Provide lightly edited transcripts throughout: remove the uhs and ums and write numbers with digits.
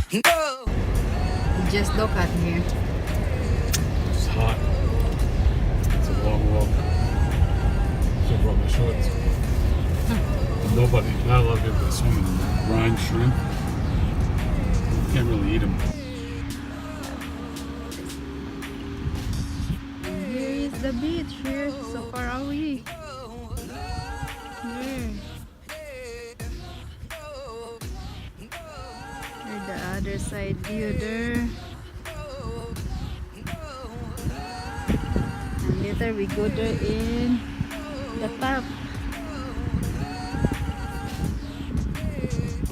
Just look at here. It's hot. It's a long walk. Should brought my shorts. Nobody, not a lot of people are swimming in that. Brine shrimp. You can't really eat them. Here is the beach here, so far away. Here. Here the other side view there. And later we go there in the top.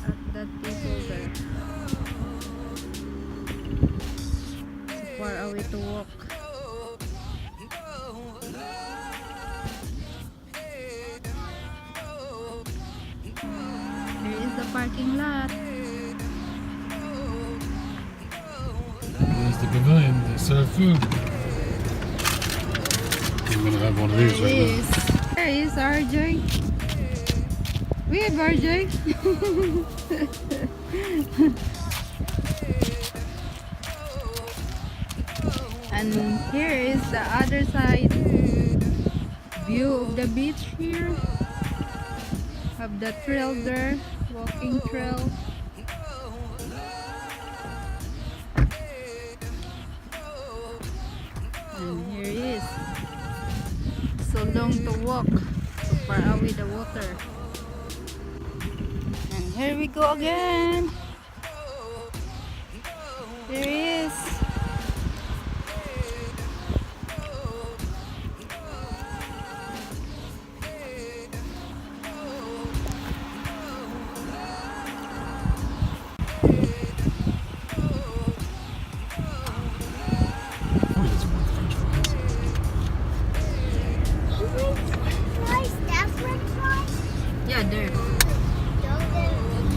At that people there. So far away to walk. Here is the parking lot. There's the pavilion. They serve food. I'm gonna have one of these right now. There is RJ. We have RJ. And here is the other side view of the beach here. Have the trail there, walking trail. And here is so long to walk, so far away the water. And here we go again. There is. Yeah, there.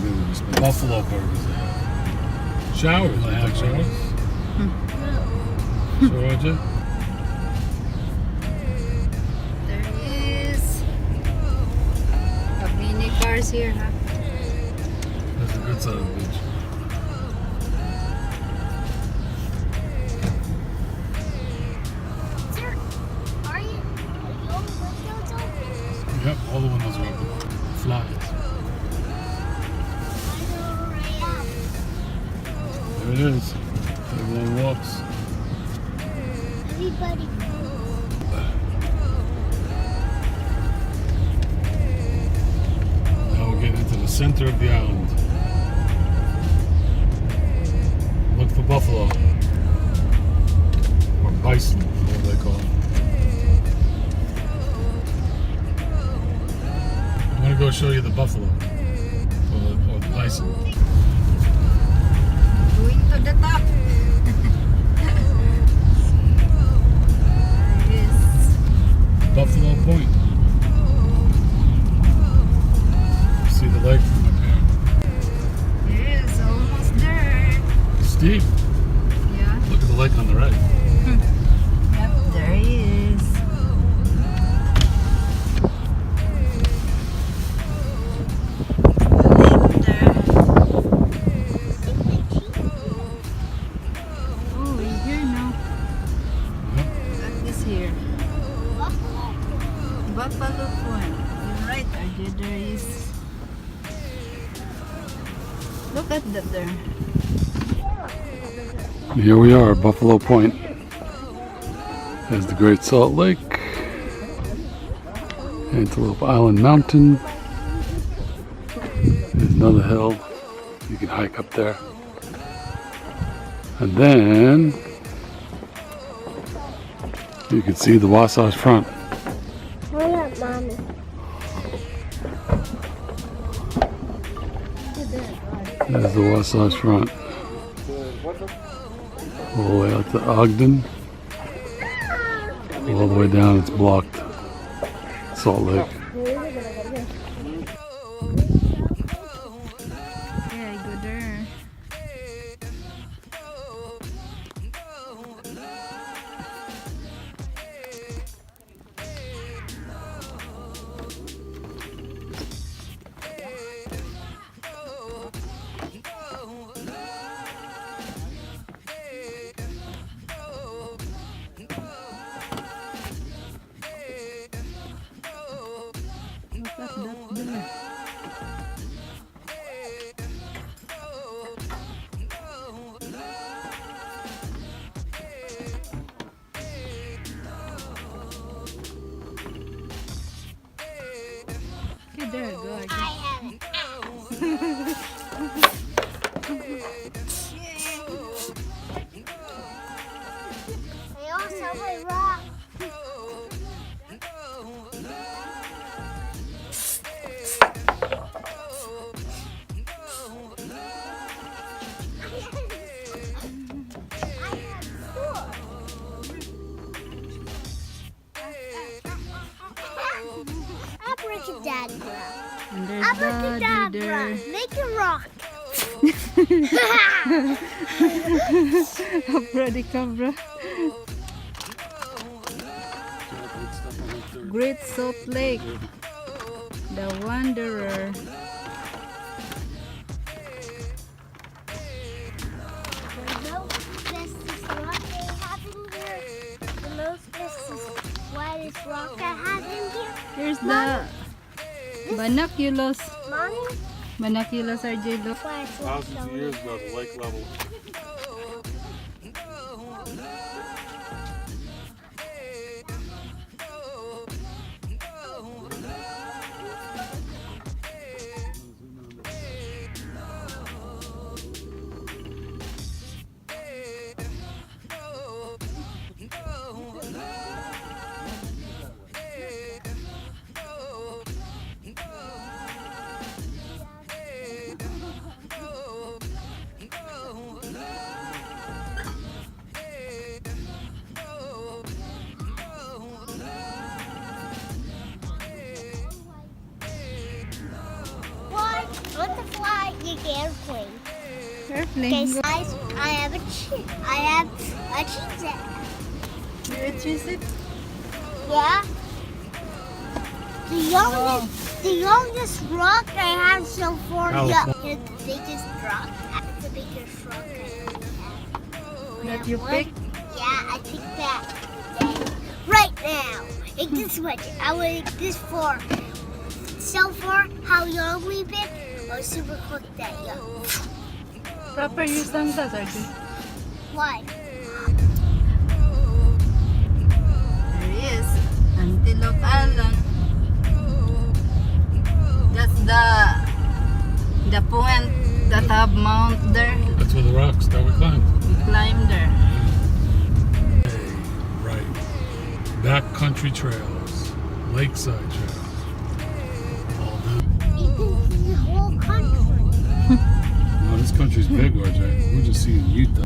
There's buffalo burgers they have. Showers, they have showers. Sure, Roger? There is a mini cars here, huh? That's a good side of the beach. Yep, all the windows are open. Flies. There it is. Everyone walks. Everybody. Now we're getting into the center of the island. Look for buffalo. Or bison, whatever they call them. I'm gonna go show you the buffalo. Or the bison. Going to the top. There is. Buffalo Point. See the lake from up here. It is almost there. Steep. Yeah. Look at the lake on the right. Yep, there he is. There. Oh, we're here now. Yep. That is here. Buffalo Point. You're right, RJ. There is. Look at that there. Here we are, Buffalo Point. There's the Great Salt Lake. Antelope Island Mountain. There's another hill. You can hike up there. And then you can see the Wasatch Front. Hold up, Mommy. There's the Wasatch Front. All the way out to Ogden. All the way down, it's blocked. Salt Lake. Yeah, I go there. Okay, there you go. I have an I also have a rock. I have four. Abracadabra. And there's Daddy Abracadabra. there. Make a rock. Abracadabra. Great Salt Lake. The Wanderer. The most bestest rock I have in here. The most bestest whitest rock I have in here. Here's the binoculars. Mommy, Binoculars are J-Lo. whitest rock. Thousands of years ago, the lake level. Why? I want to fly the airplane. Airplane. Okay, guys, I have a cheese egg. Which is it? Yeah. The youngest rock I have so far. California. Yeah, the biggest rock. That's the biggest rock I ever have. That you picked? Yeah, I picked that right now. Like this much. I would like this far. So far, how young we've been, or super quick that young. Proper use sunglasses, RJ. Why? There is Antelope Island. That's the point that have mount there. That's where the rocks that we climbed. We climb there. Right. Backcountry trails, lakeside trails. All done. You can see the whole country. No, this country's big, RJ. We're just seeing Utah.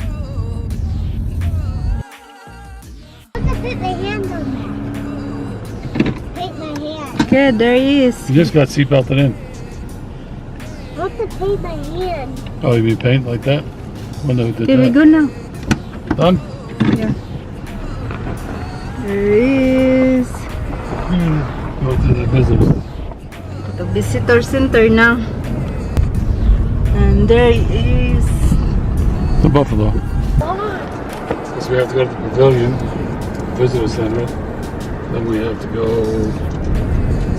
Look at fit my hand on that. Paint my hand. Okay, there he is. You just got seatbelted in. I want to paint my hand. Oh, you mean paint like that? When they did Okay, we that. go now. Done? Yeah. There he is. Go to the visitors. The visitor center now. And there is. The Buffalo. Oh, Because we have to go to the pavilion, visitor center. Then we have to go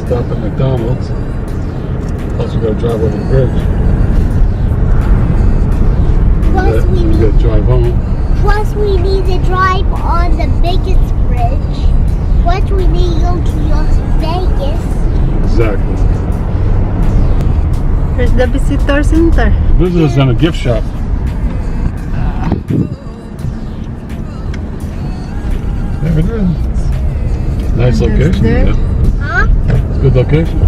stop at McDonald's. Plus we gotta drive over the bridge. Plus we We need, gotta drive home. plus we need to drive on the biggest bridge. Plus we need to go to Las Vegas. Exactly. Here's the visitor center. Visitors in a gift shop. There it is. Nice And that's location. there. Yeah. Huh? It's a good location.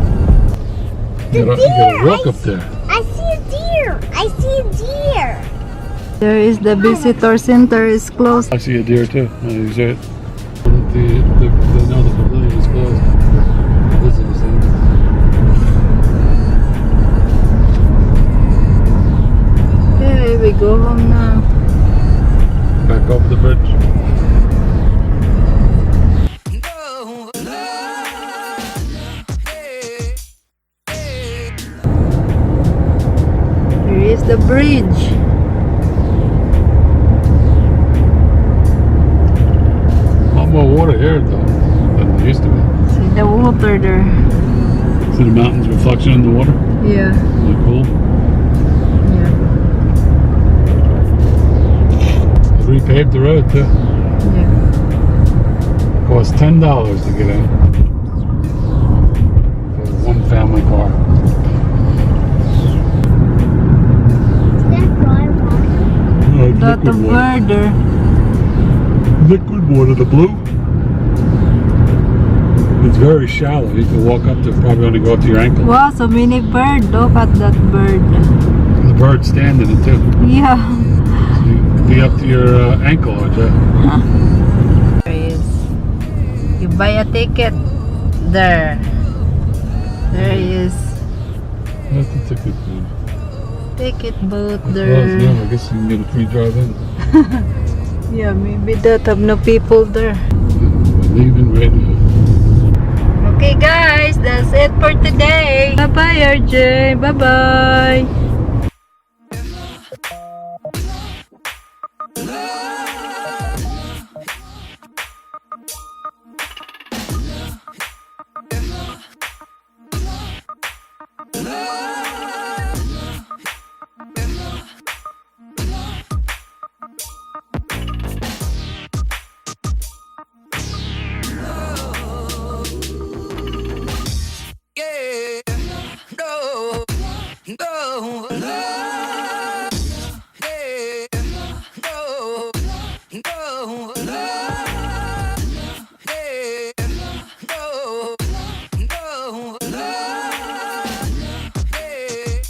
You gotta deer, walk up there. I see a deer. I see a deer. There is the visitor center is closed. I see a deer too. Is it? They know the pavilion is closed. The visitor center. Okay, we go home now. Back over the bridge. Here is the bridge. A lot more water here though than there used to be. See the water there. See the mountains reflection in the water? Yeah. Really cool. Yeah. They repaved the road too. Yeah. Cost $10 to get in. For one family car. Is that dry water? Lot of bird there. Liquid water, the blue. It's very shallow. You can walk up to probably only go up to your ankle. Wow, so many bird. Look at that bird. The bird's standing it too. Yeah. So you can be up to your ankle, aren't you? There is. You buy a ticket. There. There is. That's a ticket booth. Ticket booth Well, there. yeah, I guess you can get a free drive in. Yeah, maybe that have no people there. We're leaving right now. Okay guys, that's it for today. Bye bye RJ. Bye bye. Yeah, no, no, no, yeah, no, no, no, yeah, no, no, no, yeah.